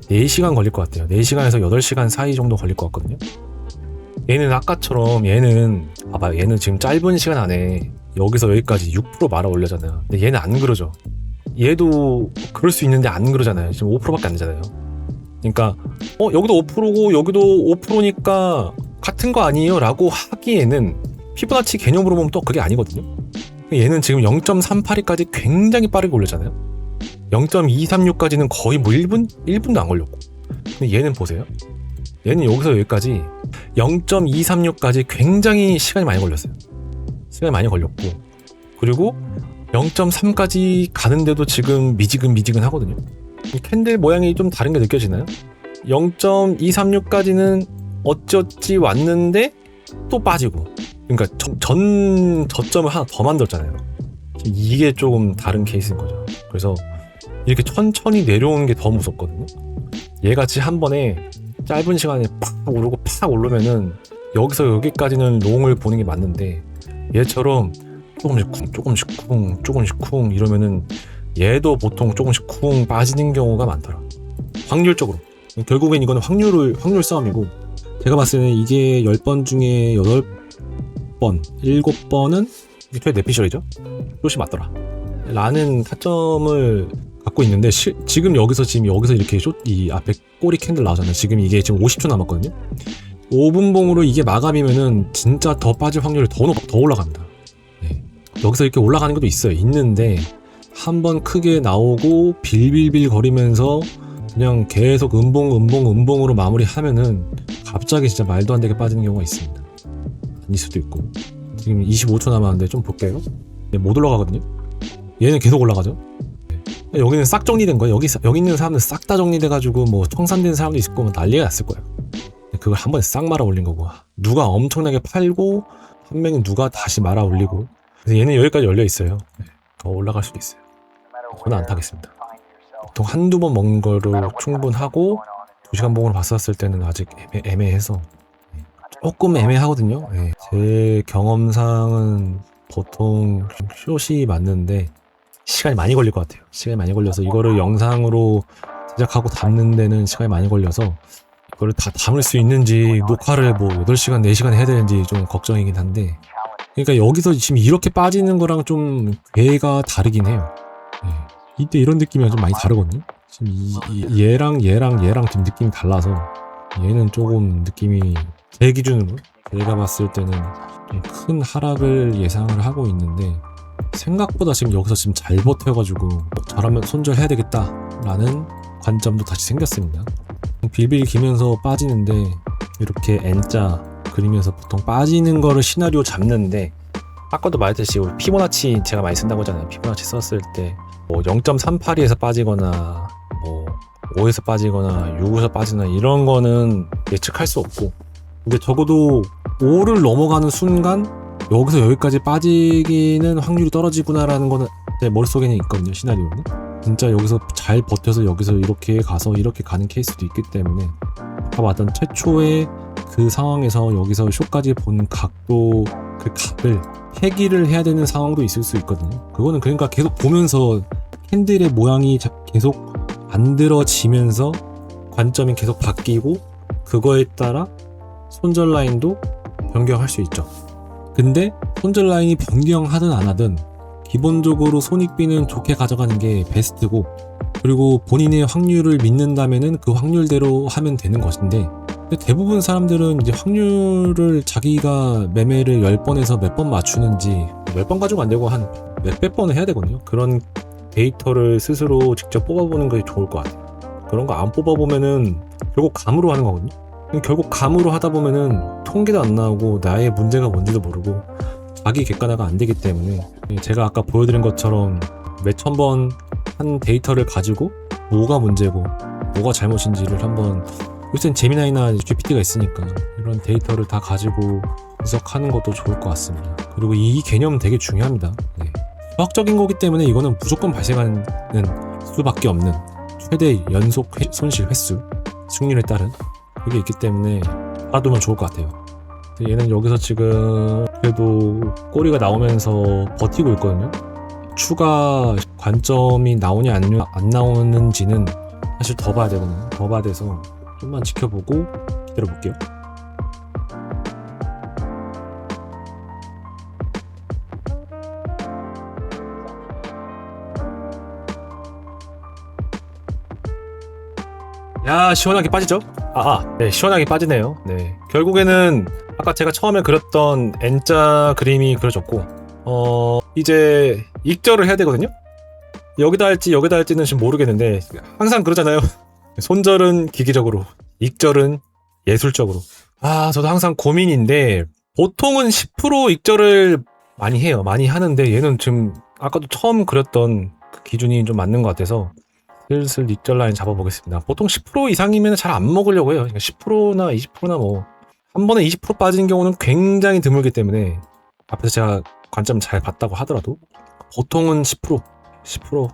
[SPEAKER 1] 4시간 걸릴 것 같아요. 4시간에서 8시간 사이 정도 걸릴 것 같거든요. 얘는 아까처럼 봐봐요. 얘는 지금 짧은 시간 안에 여기서 여기까지 6% 말아 올려잖아요. 근데 얘는 안 그러죠. 얘도 그럴 수 있는데 안 그러잖아요. 지금 5%밖에 안 되잖아요. 그러니까 여기도 5%고 여기도 5%니까 같은 거 아니에요? 라고 하기에는 피보나치 개념으로 보면 또 그게 아니거든요. 얘는 지금 0.382까지 굉장히 빠르게 올렸잖아요. 0.236까지는 거의 뭐 1분도 안 걸렸고. 근데 얘는 보세요. 얘는 여기서 여기까지 0.236까지 굉장히 시간이 많이 걸렸어요. 시간이 많이 걸렸고. 그리고 0.3까지 가는데도 지금 미지근 하거든요. 이 캔들 모양이 좀 다른 게 느껴지나요? 0.236까지는 어찌어찌 왔는데 또 빠지고. 그러니까 전 저점을 하나 더 만들었잖아요. 이게 조금 다른 케이스인 거죠. 그래서 이렇게 천천히 내려오는 게 더 무섭거든요. 얘같이 한 번에 짧은 시간에 팍 오르고 팍 오르면은 여기서 여기까지는 롱을 보는 게 맞는데, 얘처럼 조금씩 쿵 이러면은 얘도 보통 조금씩 쿵 빠지는 경우가 많더라. 확률적으로. 결국엔 이거는 확률 싸움이고, 제가 봤을 때는 이게 10번 중에 8번, 7번은 최대 내피셜이죠. 숏이 맞더라 라는 타점을 갖고 있는데, 지금 여기서 이렇게 이 앞에 꼬리 캔들 나오잖아요. 지금 이게 지금 50초 남았거든요. 5분봉으로 이게 마감이면은 진짜 더 빠질 확률이 더 올라갑니다. 네. 여기서 이렇게 올라가는 것도 있는데 한번 크게 나오고 빌빌빌 거리면서 그냥 계속 음봉으로 마무리하면은 갑자기 진짜 말도 안 되게 빠지는 경우가 있습니다. 아닐 수도 있고. 지금 25초 남았는데 좀 볼게요. 못 올라가거든요. 얘는 계속 올라가죠. 여기는 싹 정리된 거예요. 여기 있는 사람들 싹 다 정리돼가지고 뭐 청산된 사람도 있을 거면 난리가 났을 거예요. 그걸 한 번에 싹 말아 올린 거고, 누가 엄청나게 팔고 한 명은 누가 다시 말아 올리고. 그래서 얘는 여기까지 열려 있어요. 더 올라갈 수도 있어요. 저는 안 타겠습니다. 보통 한두 번 먹은 거로 충분하고 2시간 봉으로 봤었을 때는 아직 애매해서 조금 애매하거든요. 제 경험상은 보통 숏이 맞는데 시간이 많이 걸릴 것 같아요. 시간이 많이 걸려서 이거를 영상으로 제작하고 담는 데는 시간이 많이 걸려서 이거를 다 담을 수 있는지, 녹화를 뭐 8시간, 4시간 해야 되는지 좀 걱정이긴 한데, 그러니까 여기서 지금 이렇게 빠지는 거랑 좀 궤가 다르긴 해요. 이때 이런 느낌이 좀 많이 다르거든요. 지금 얘랑 지금 느낌이 달라서 얘는 조금 느낌이, 제 기준으로 제가 봤을 때는 좀 큰 하락을 예상을 하고 있는데, 생각보다 지금 여기서 지금 잘 버텨가지고 잘하면 손절해야 되겠다라는 관점도 다시 생겼습니다. 빌빌 기면서 빠지는데 이렇게 N자 그리면서 보통 빠지는 거를 시나리오 잡는데, 아까도 말했듯이 우리 피보나치 제가 많이 쓴다고 하잖아요. 피보나치 썼을 때 뭐 0.382에서 빠지거나 뭐 5에서 빠지거나 6에서 빠지거나 이런 거는 예측할 수 없고, 근데 적어도 5를 넘어가는 순간 여기서 여기까지 빠지기는 확률이 떨어지구나라는 거는 제 머릿속에는 있거든요. 시나리오는 진짜 여기서 잘 버텨서 여기서 이렇게 가서 이렇게 가는 케이스도 있기 때문에, 아까 봤던 최초의 그 상황에서 여기서 숏까지 본 각도, 그 각을 해기를 해야 되는 상황도 있을 수 있거든요. 그거는 그러니까 계속 보면서 캔들의 모양이 계속 만들어지면서 관점이 계속 바뀌고, 그거에 따라 손절 라인도 변경할 수 있죠. 근데 손절 라인이 변경하든 안 하든 기본적으로 손익비는 좋게 가져가는 게 베스트고, 그리고 본인의 확률을 믿는다면은 그 확률대로 하면 되는 것인데, 근데 대부분 사람들은 이제 확률을 자기가 매매를 10번에서 몇 번 맞추는지, 몇 번 가지고 안 되고 한 몇백 번을 해야 되거든요. 그런 데이터를 스스로 직접 뽑아보는 게 좋을 것 같아요. 그런 거 안 뽑아보면은 결국 감으로 하는 거거든요. 결국 감으로 하다 보면은 통계도 안 나오고 나의 문제가 뭔지도 모르고 자기 객관화가 안 되기 때문에, 제가 아까 보여드린 것처럼 몇천 번 한 데이터를 가지고 뭐가 문제고 뭐가 잘못인지를 한번, 요새는 제미나이나 GPT가 있으니까 이런 데이터를 다 가지고 분석하는 것도 좋을 것 같습니다. 그리고 이 개념은 되게 중요합니다. 수학적인 거기 때문에 이거는 무조건 발생하는 수밖에 없는 최대 연속 손실 횟수, 승률에 따른 그게 있기 때문에 알아두면 좋을 것 같아요. 얘는 여기서 지금 그래도 꼬리가 나오면서 버티고 있거든요. 추가 관점이 나오냐 안 나오는지는 사실 더 봐야 되거든요. 더 봐야 돼서 좀만 지켜보고 기다려 볼게요. 야, 시원하게 빠지죠? 네, 시원하게 빠지네요. 네, 결국에는 아까 제가 처음에 그렸던 N자 그림이 그려졌고, 이제 익절을 해야 되거든요? 여기다 할지는 지금 모르겠는데, 항상 그러잖아요. 손절은 기계적으로, 익절은 예술적으로. 저도 항상 고민인데, 보통은 10% 익절을 많이 해요. 많이 하는데, 얘는 지금 아까도 처음 그렸던 그 기준이 좀 맞는 것 같아서 슬슬 익절 라인 잡아보겠습니다. 보통 10% 이상이면 잘 안 먹으려고 해요. 10%나 20%나 뭐 한 번에 20% 빠지는 경우는 굉장히 드물기 때문에, 앞에서 제가 관점 잘 봤다고 하더라도 보통은 10%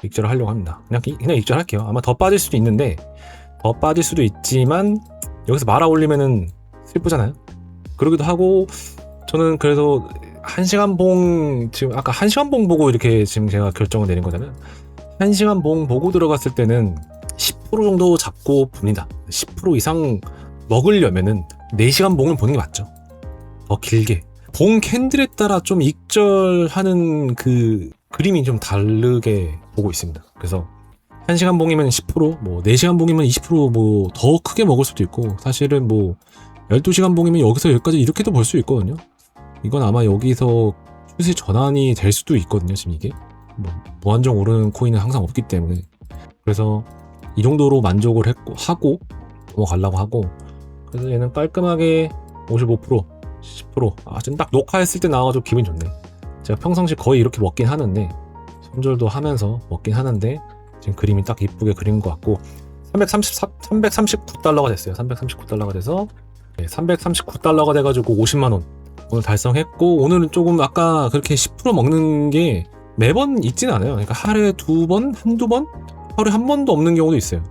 [SPEAKER 1] 익절을 하려고 합니다. 그냥 익절할게요. 아마 더 빠질 수도 있는데, 더 빠질 수도 있지만 여기서 말아 올리면은 슬프잖아요. 그러기도 하고, 저는 그래도 1시간 봉, 지금 아까 1시간 봉 보고 이렇게 지금 제가 결정을 내린 거잖아요. 1시간 봉 보고 들어갔을 때는 10% 정도 잡고 봅니다. 10% 이상 먹으려면은 4시간 봉을 보는 게 맞죠. 더 길게. 봉 캔들에 따라 좀 익절하는 그 그림이 좀 다르게 보고 있습니다. 그래서 1시간 봉이면 10%, 뭐 4시간 봉이면 20%뭐 더 크게 먹을 수도 있고, 사실은 뭐 12시간 봉이면 여기서 여기까지 이렇게도 볼 수 있거든요. 이건 아마 여기서 추세 전환이 될 수도 있거든요. 지금 이게 뭐 무한정 오르는 코인은 항상 없기 때문에. 그래서 이 정도로 만족을 하고 넘어가려고 하고, 그래서 얘는 깔끔하게 55%, 10%. 지금 딱 녹화했을 때 나와가지고 기분이 좋네. 제가 평상시 거의 이렇게 먹긴 하는데, 손절도 하면서 먹긴 하는데, 지금 그림이 딱 이쁘게 그린 것 같고, 339달러가 됐어요. 339달러가 돼서 339달러가 돼가지고 50만원 오늘 달성했고, 오늘은 조금 아까 그렇게 10% 먹는 게 매번 있진 않아요. 그러니까 하루에 2번, 한두 번? 하루에 한 번도 없는 경우도 있어요.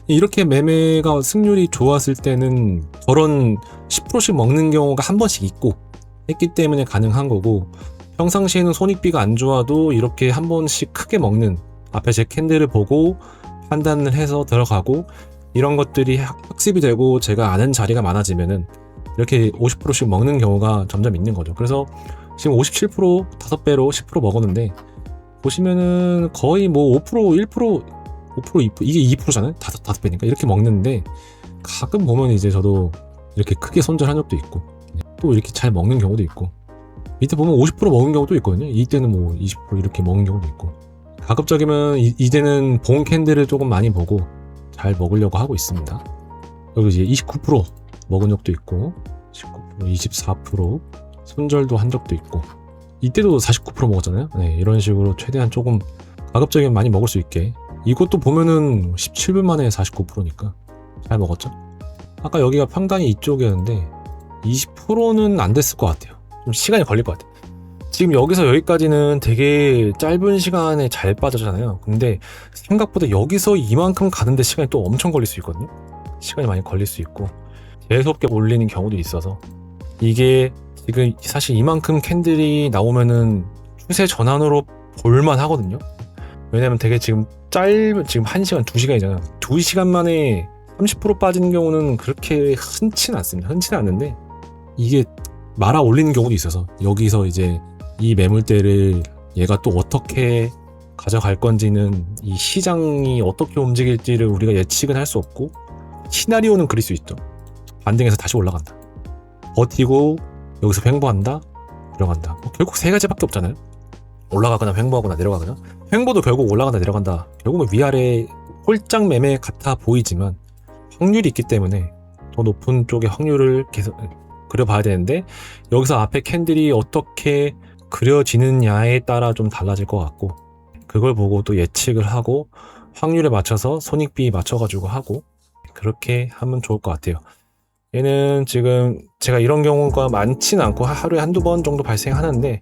[SPEAKER 1] 이렇게 매매가 승률이 좋았을 때는 저런 10%씩 먹는 경우가 한 번씩 있고 했기 때문에 가능한 거고, 평상시에는 손익비가 안 좋아도 이렇게 한 번씩 크게 먹는, 앞에 제 캔들을 보고 판단을 해서 들어가고, 이런 것들이 학습이 되고 제가 아는 자리가 많아지면은 이렇게 50%씩 먹는 경우가 점점 있는 거죠. 그래서 지금 57% 5배로 10% 먹었는데, 보시면은 거의 뭐 5%, 1%, 5%, 2%, 이게 2%잖아요? 5배니까 이렇게 먹는데, 가끔 보면 이제 저도 이렇게 크게 손절한 적도 있고, 또 이렇게 잘 먹는 경우도 있고, 밑에 보면 50% 먹은 경우도 있거든요. 이때는 뭐 20% 이렇게 먹는 경우도 있고, 가급적이면 이제는 봉 캔들을 조금 많이 보고 잘 먹으려고 하고 있습니다. 여기 이제 29% 먹은 적도 있고, 19%, 24% 손절도 한 적도 있고, 이때도 49% 먹었잖아요. 네, 이런 식으로 최대한 조금 가급적이면 많이 먹을 수 있게. 이것도 보면은 17분 만에 49%니까 잘 먹었죠. 아까 여기가 평단이 이쪽이었는데 20%는 안 됐을 것 같아요. 좀 시간이 걸릴 것 같아요. 지금 여기서 여기까지는 되게 짧은 시간에 잘 빠졌잖아요. 근데 생각보다 여기서 이만큼 가는데 시간이 또 엄청 걸릴 수 있거든요. 시간이 많이 걸릴 수 있고 계속게 올리는 경우도 있어서, 이게 지금 사실 이만큼 캔들이 나오면은 추세 전환으로 볼만 하거든요. 왜냐면 되게 지금 지금 1시간, 2시간이잖아. 2시간 만에 30% 빠지는 경우는 그렇게 흔치는 않습니다. 흔치는 않는데, 이게 말아 올리는 경우도 있어서, 여기서 이제 이 매물대를 얘가 또 어떻게 가져갈 건지는, 이 시장이 어떻게 움직일지를 우리가 예측은 할 수 없고, 시나리오는 그릴 수 있죠. 반등해서 다시 올라간다, 버티고 여기서 횡보한다, 들어간다. 결국 세 가지밖에 없잖아요. 올라가거나 횡보하거나 내려가거나. 횡보도 결국 올라간다 내려간다, 결국은 위아래 홀짝 매매 같아 보이지만 확률이 있기 때문에 더 높은 쪽의 확률을 계속 그려봐야 되는데, 여기서 앞에 캔들이 어떻게 그려지느냐에 따라 좀 달라질 것 같고, 그걸 보고 또 예측을 하고 확률에 맞춰서 손익비 맞춰가지고 하고, 그렇게 하면 좋을 것 같아요. 얘는 지금 제가 이런 경우가 많지는 않고 하루에 한두 번 정도 발생하는데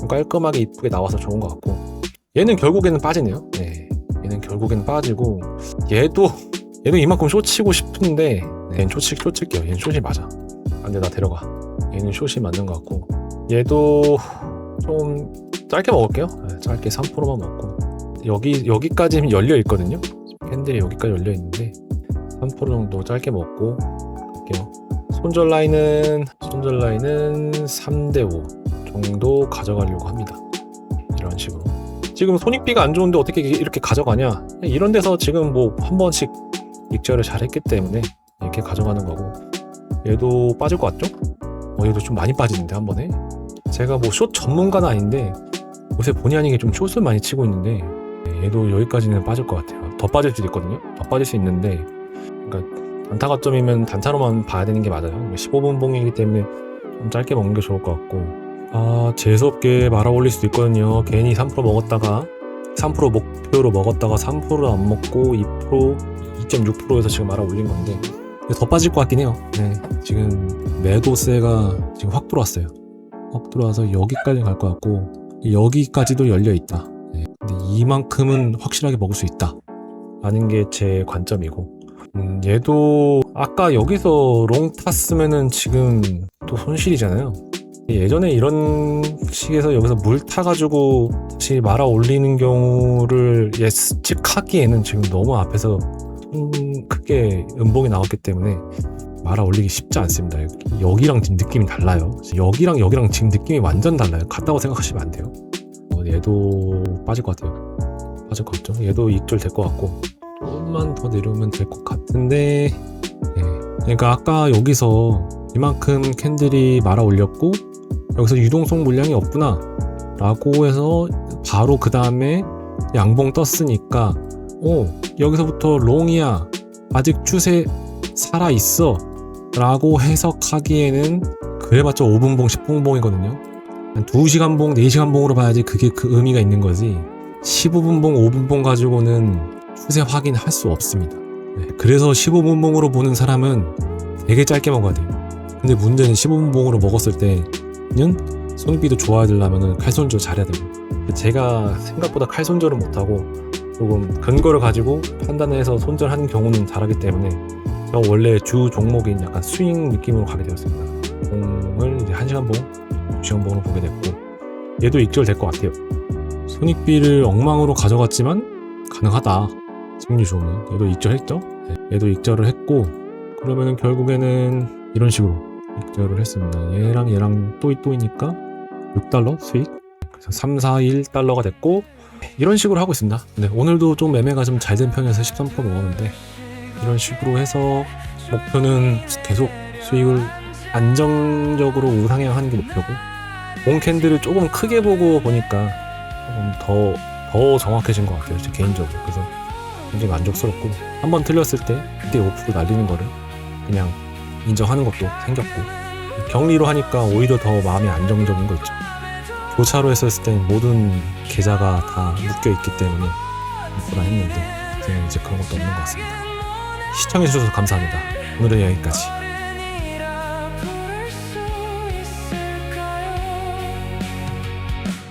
[SPEAKER 1] 깔끔하게 이쁘게 나와서 좋은 것 같고, 얘는 결국에는 빠지네요. 네, 얘는 결국에는 빠지고, 얘도 이만큼 숏치고 싶은데, 네, 얘는 숏칠게요. 얘는 숏이 맞아. 안돼, 나 데려가. 얘는 숏이 맞는 것 같고, 얘도 좀 짧게 먹을게요. 네, 짧게 3%만 먹고, 여기까지 열려 있거든요. 캔들이 여기까지 열려 있는데 3% 정도 짧게 먹고 갈게요. 손절 라인은 3대5 정도 가져가려고 합니다. 이런 식으로. 지금 손익비가 안 좋은데 어떻게 이렇게 가져가냐, 이런 데서 지금 뭐 한 번씩 익절을 잘 했기 때문에 이렇게 가져가는 거고, 얘도 빠질 것 같죠? 얘도 좀 많이 빠지는데 한 번에. 제가 뭐 숏 전문가는 아닌데 요새 본의 아니게 좀 숏을 많이 치고 있는데, 얘도 여기까지는 빠질 것 같아요. 더 빠질 수도 있거든요. 더 빠질 수 있는데, 그러니까 단타 가점이면 단타로만 봐야 되는 게 맞아요. 15분 봉이기 때문에 좀 짧게 먹는 게 좋을 것 같고, 재수없게 말아 올릴 수도 있거든요. 괜히 3% 먹었다가 3% 목표로 먹었다가 3%를 안 먹고 2%, 2.6%에서 지금 말아 올린 건데, 더 빠질 것 같긴 해요. 네, 지금 매도세가 지금 확 들어왔어요. 확 들어와서 여기까지 갈 것 같고, 여기까지도 열려있다. 네. 근데 이만큼은 확실하게 먹을 수 있다 라는 게 제 관점이고, 얘도 아까 여기서 롱 탔으면은 지금 또 손실이잖아요. 예전에 이런 식에서 여기서 물 타가지고 다시 말아 올리는 경우를 예측하기에는 지금 너무 앞에서 크게 음봉이 나왔기 때문에 말아 올리기 쉽지 않습니다. 여기랑 지금 느낌이 달라요. 여기랑 지금 느낌이 완전 달라요. 같다고 생각하시면 안 돼요. 얘도 빠질 것 같아요. 빠질 것 같죠? 얘도 익절 될 것 같고, 조금만 더 내려오면 될 것 같은데, 네. 그러니까 아까 여기서 이만큼 캔들이 말아 올렸고 여기서 유동성 물량이 없구나 라고 해서 바로 그 다음에 양봉 떴으니까 여기서부터 롱이야, 아직 추세 살아있어 라고 해석하기에는 그래봤자 5분봉 10분봉이거든요. 한 2시간 봉 4시간 봉으로 봐야지 그게 그 의미가 있는 거지, 15분봉 5분봉 가지고는 추세 확인할 수 없습니다. 네, 그래서 15분봉으로 보는 사람은 되게 짧게 먹어야 돼요. 근데 문제는 15분봉으로 먹었을 때는 손익비도 좋아야 되려면 칼손절 잘해야 돼요. 제가 생각보다 칼손절을 못하고 조금 근거를 가지고 판단해서 손절하는 경우는 잘하기 때문에 저 원래 주 종목인 약간 스윙 느낌으로 가게 되었습니다. 봉을 이제 1시간 봉, 2시간 봉으로 보게 됐고, 얘도 익절될 것 같아요. 손익비를 엉망으로 가져갔지만 가능하다. 승리 좋으면. 얘도 익절했죠? 네, 얘도 익절을 했고, 그러면은 결국에는 이런 식으로 익절을 했습니다. 얘랑 또이니까 6달러 수익. 그래서 3, 4, 1달러가 됐고, 이런 식으로 하고 있습니다. 네, 오늘도 좀 매매가 좀 잘 된 편이어서 13% 먹었는데, 이런 식으로 해서 목표는 계속 수익을 안정적으로 우상향하는 게 목표고, 봉 캔들을 조금 크게 보고 보니까 조금 더 정확해진 것 같아요, 제 개인적으로. 그래서 굉장히 만족스럽고, 한번 틀렸을 때 2.5% 날리는 거를 그냥 인정하는 것도 생겼고, 격리로 하니까 오히려 더 마음이 안정적인 거 있죠. 교차로 했었을 때 모든 계좌가 다 묶여있기 때문에 있구나 했는데, 저는 이제 그런 것도 없는 것 같습니다. 시청해주셔서 감사합니다. 오늘은 여기까지.